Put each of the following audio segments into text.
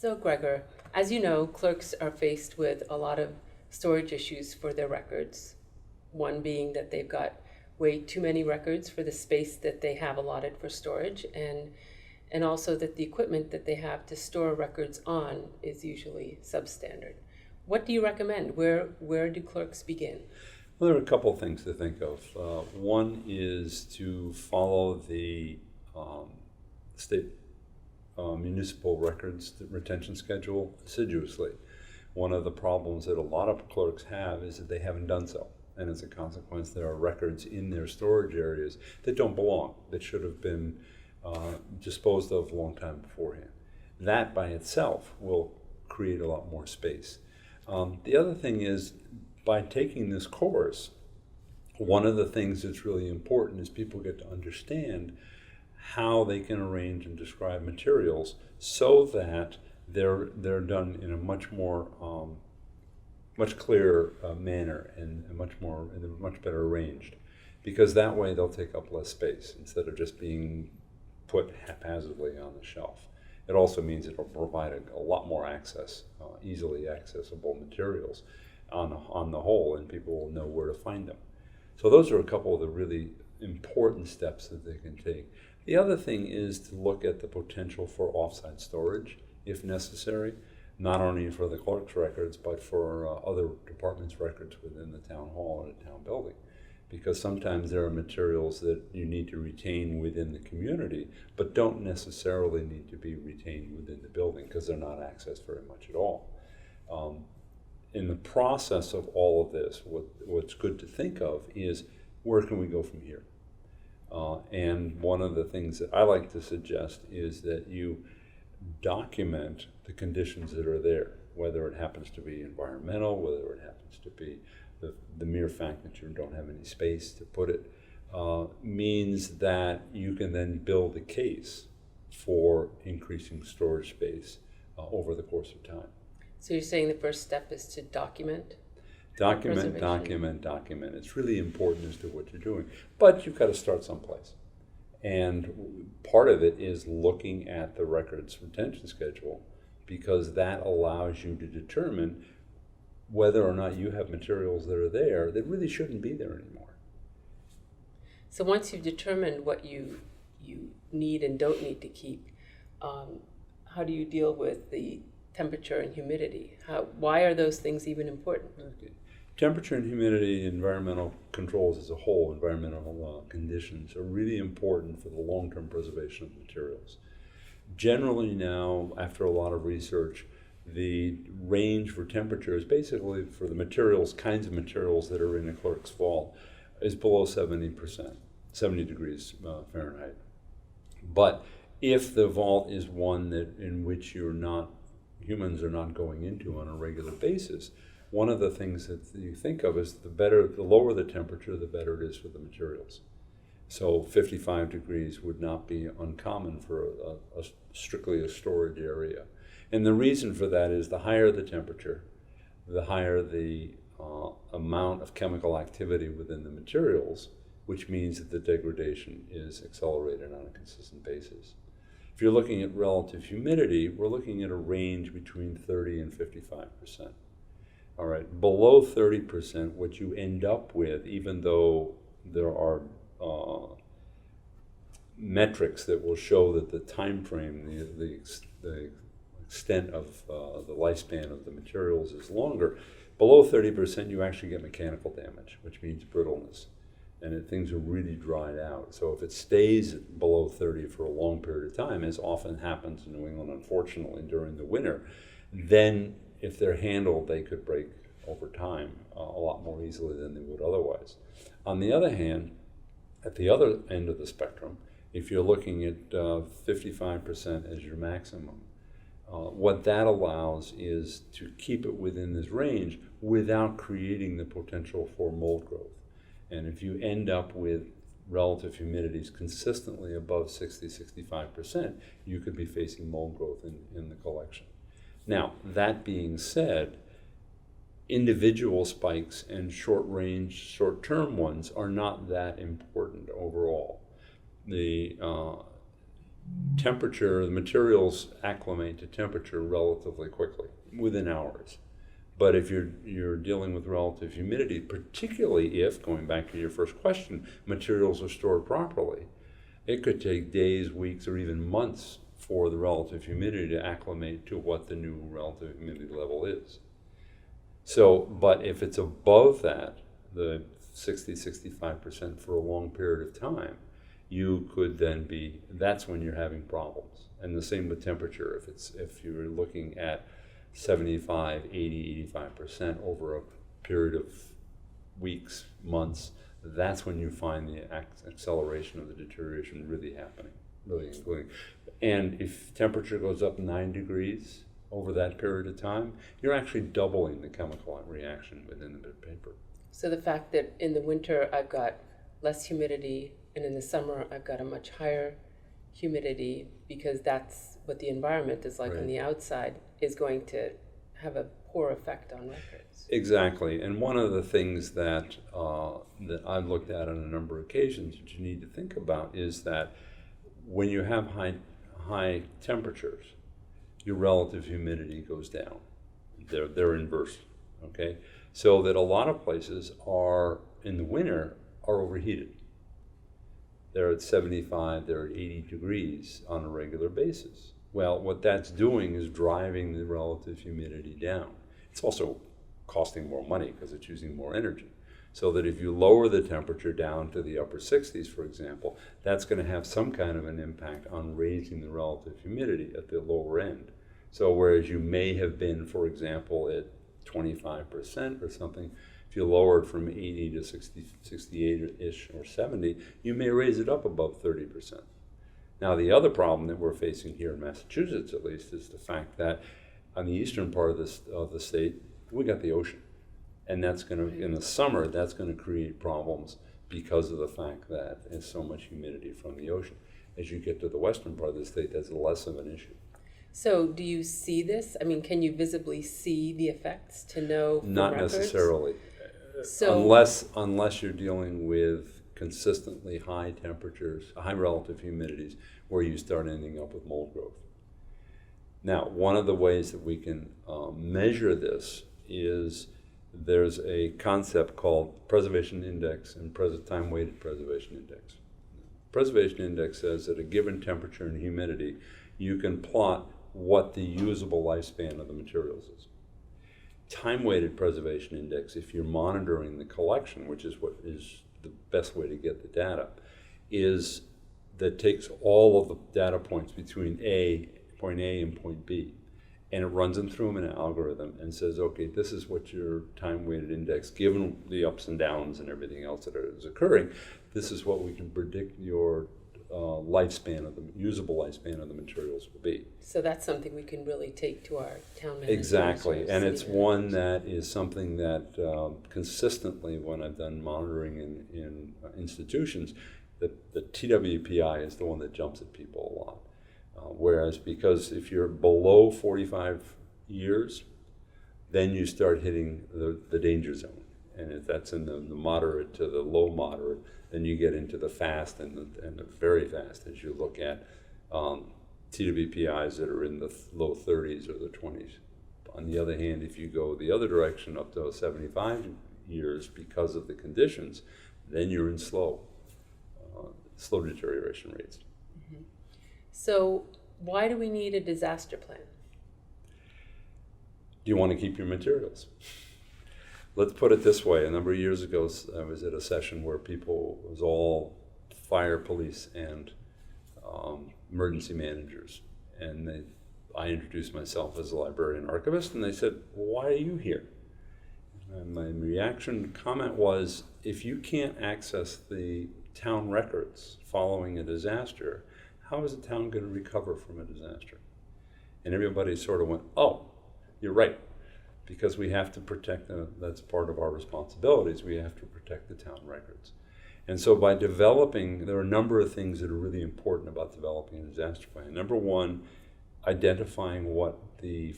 So, Gregor, as you know, clerks are faced with a lot of storage issues for their records. One being that they've got way too many records for the space that they have allotted for storage, and also that the equipment that they have to store records on is usually substandard. What do you recommend? Where do clerks begin? Well, there are a couple of things to think of. One is to follow the state municipal records retention schedule assiduously. One of the problems that a lot of clerks have is that they haven't done so. And as a consequence, there are records in their storage areas that don't belong, that should have been disposed of a long time beforehand. That by itself will create a lot more space. The other thing is, by taking this course, one of the things that's really important is people get to understand how they can arrange and describe materials so that they're done in a much more much clearer manner and much better arranged, because that way they'll take up less space instead of just being put haphazardly on the shelf. It also means it'll provide a lot more access, easily accessible materials on the whole, and people will know where to find them. So those are a couple of the really important steps that they can take. The other thing is to look at the potential for offsite storage, if necessary, not only for the clerk's records, but for other departments' records within the town hall or the town building. Because sometimes there are materials that you need to retain within the community, but don't necessarily need to be retained within the building because they're not accessed very much at all. In the process of all of this, what's good to think of is, where can we go from here? And one of the things that I like to suggest is that you document the conditions that are there, whether it happens to be environmental, whether it happens to be the mere fact that you don't have any space to put it, means that you can then build a case for increasing storage space over the course of time. So you're saying the first step is to document? Document. It's really important as to what you're doing, but you've got to start someplace. And part of it is looking at the records retention schedule, because that allows you to determine whether or not you have materials that are there that really shouldn't be there anymore. So once you've determined what you need and don't need to keep, how do you deal with the temperature and humidity? Why are those things even important? Okay. Temperature and humidity, environmental controls as a whole, environmental conditions are really important for the long-term preservation of materials. Generally now, after a lot of research, the range for temperature is basically, for the materials, kinds of materials that are in a clerk's vault, is below 70%, 70 degrees Fahrenheit. But if the vault is one in which humans are not going into on a regular basis, one of the things that you think of is the lower the temperature, the better it is for the materials. So 55 degrees would not be uncommon for strictly a storage area. And the reason for that is, the higher the temperature, the higher the amount of chemical activity within the materials, which means that the degradation is accelerated on a consistent basis. If you're looking at relative humidity, we're looking at a range between 30 and 55%. All right, below 30%, what you end up with, even though there are metrics that will show that the time frame, the extent of the lifespan of the materials is longer, below 30% you actually get mechanical damage, which means brittleness, and things are really dried out. So if it stays below 30 for a long period of time, as often happens in New England, unfortunately, during the winter, then if they're handled, they could break over time a lot more easily than they would otherwise. On the other hand, at the other end of the spectrum, if you're looking at 55% as your maximum, what that allows is to keep it within this range without creating the potential for mold growth. And if you end up with relative humidities consistently above 60-65%, you could be facing mold growth in the collection. Now, that being said, individual spikes and short-range, short-term ones are not that important overall. temperature, the materials acclimate to temperature relatively quickly, within hours. But if you're dealing with relative humidity, particularly if, going back to your first question, materials are stored properly, it could take days, weeks, or even months for the relative humidity to acclimate to what the new relative humidity level is. So, but if it's above that, the 60-65% for a long period of time, you could then that's when you're having problems. And the same with temperature. If you're looking at 75, 80, 85% over a period of weeks, months, that's when you find the acceleration of the deterioration really happening, really including. And if temperature goes up 9 degrees over that period of time, you're actually doubling the chemical reaction within the paper. So the fact that in the winter I've got less humidity and in the summer I've got a much higher humidity, because that's what the environment is like on the outside, is going to have a poor effect on records. Exactly. And one of the things that I've looked at on a number of occasions that you need to think about is that when you have high temperatures, your relative humidity goes down. They're inverse, okay? So that a lot of places are, in the winter, are overheated. They're at 75, they're at 80 degrees on a regular basis. Well, what that's doing is driving the relative humidity down. It's also costing more money because it's using more energy. So that if you lower the temperature down to the upper 60s, for example, that's going to have some kind of an impact on raising the relative humidity at the lower end. So whereas you may have been, for example, at 25% or something, if you lower it from 80 to 60, 68-ish or 70, you may raise it up above 30%. Now, the other problem that we're facing here in Massachusetts, at least, is the fact that on the eastern part of the state, we got the ocean. And that's going to, in the summer, that's going to create problems because of the fact that there's so much humidity from the ocean. As you get to the western part of the state, that's less of an issue. So do you see this? I mean, can you visibly see the effects to know from Not records? necessarily. So, unless you're dealing with consistently high temperatures, high relative humidities, where you start ending up with mold growth. Now, one of the ways that we can measure this is there's a concept called preservation index and time-weighted preservation index. Preservation index says at a given temperature and humidity, you can plot what the usable lifespan of the materials is. Time-weighted preservation index, if you're monitoring the collection, which is what is the best way to get the data, is that takes all of the data points between point A and point B, and it runs them through an algorithm and says, okay, this is what your time-weighted index, given the ups and downs and everything else that is occurring, this is what we can predict your usable lifespan of the materials will be. So that's something we can really take to our town managers. Exactly, and it's managers. one that is something that consistently, when I've done monitoring in institutions, the TWPI is the one that jumps at people a lot. Whereas, because if you're below 45 years, then you start hitting the danger zone. And if that's in the moderate to the low moderate, then you get into the fast and the very fast as you look at TWPIs that are in the low 30s or the 20s. On the other hand, if you go the other direction up to 75 years because of the conditions, then you're in slow deterioration rates. Mm-hmm. So why do we need a disaster plan? Do you want to keep your materials? Let's put it this way. A number of years ago, I was at a session where it was all fire, police, and emergency managers. And I introduced myself as a librarian archivist, and they said, well, why are you here? And my comment was, if you can't access the town records following a disaster, how is the town going to recover from a disaster? And everybody sort of went, oh, you're right. Because we have to protect, that's part of our responsibilities, we have to protect the town records. And so by developing, there are a number of things that are really important about developing a disaster plan. Number one, identifying what the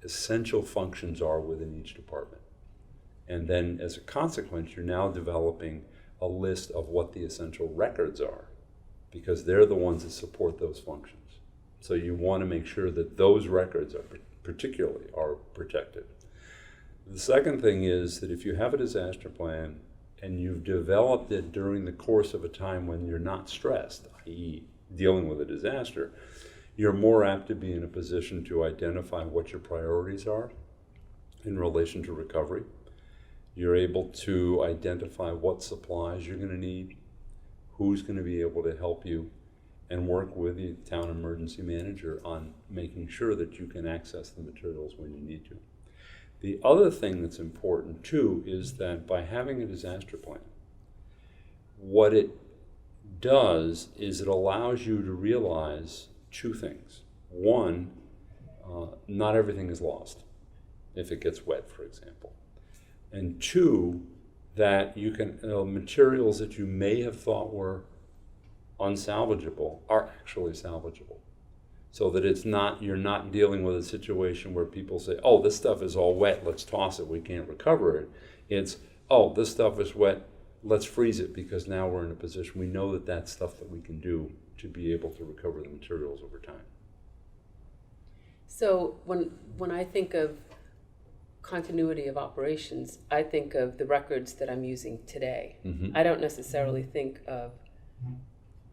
essential functions are within each department. And then as a consequence, you're now developing a list of what the essential records are because they're the ones that support those functions. So you want to make sure that those records are particularly are protected. The second thing is that if you have a disaster plan and you've developed it during the course of a time when you're not stressed, i.e. dealing with a disaster, you're more apt to be in a position to identify what your priorities are in relation to recovery. You're able to identify what supplies you're going to need, who's going to be able to help you, and work with the town emergency manager on making sure that you can access the materials when you need to. The other thing that's important too is that by having a disaster plan, what it does is it allows you to realize two things. One, not everything is lost if it gets wet, for example. And two, that you can, materials that you may have thought were unsalvageable are actually salvageable. So that it's not, you're not dealing with a situation where people say, oh, this stuff is all wet, let's toss it, we can't recover it. It's, oh, this stuff is wet, let's freeze it, because now we're in a position, we know that that's stuff that we can do to be able to recover the materials over time. So when I think of continuity of operations, I think of the records that I'm using today. Mm-hmm. I don't necessarily think of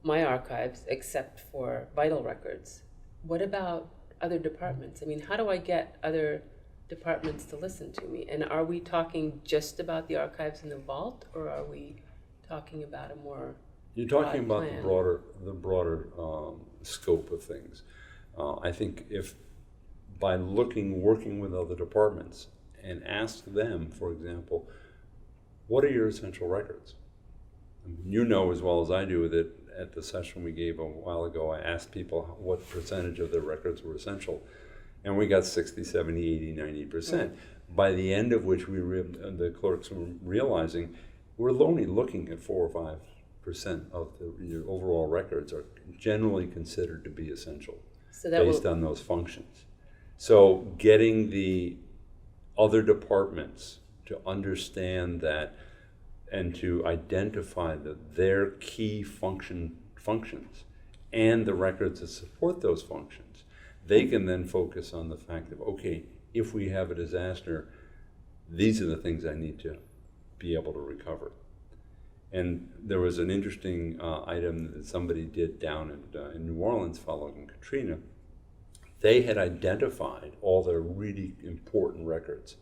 my archives except for vital records. What about other departments? I mean, how do I get other departments to listen to me? And are we talking just about the archives in the vault, or are we talking about a more You're talking about plan? the broader scope of things. I think if by working with other departments and ask them, for example, what are your essential records? I mean, you know as well as I do that at the session we gave a while ago, I asked people what percentage of their records were essential, and we got 60, 70, 80, 90%. Right. By the end of which the clerks were realizing we're only looking at 4 or 5% of your overall records are generally considered to be essential, so based on those functions. So getting the other departments to understand that and to identify their key functions and the records that support those functions, they can then focus on the fact of, okay, if we have a disaster, these are the things I need to be able to recover. And there was an interesting item that somebody did down in New Orleans following Katrina. They had identified all their really important records,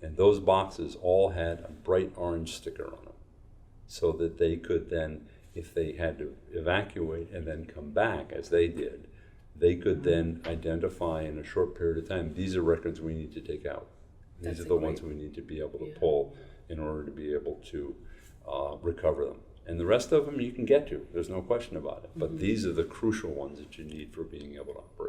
and those boxes all had a bright orange sticker on them, so that they could then, if they had to evacuate and then come back, as they did, they could then identify in a short period of time, these are records we need to take out. These are the ones we need to be able to pull in order to be able to recover them. And the rest of them you can get to, there's no question about it. But these are the crucial ones that you need for being able to operate.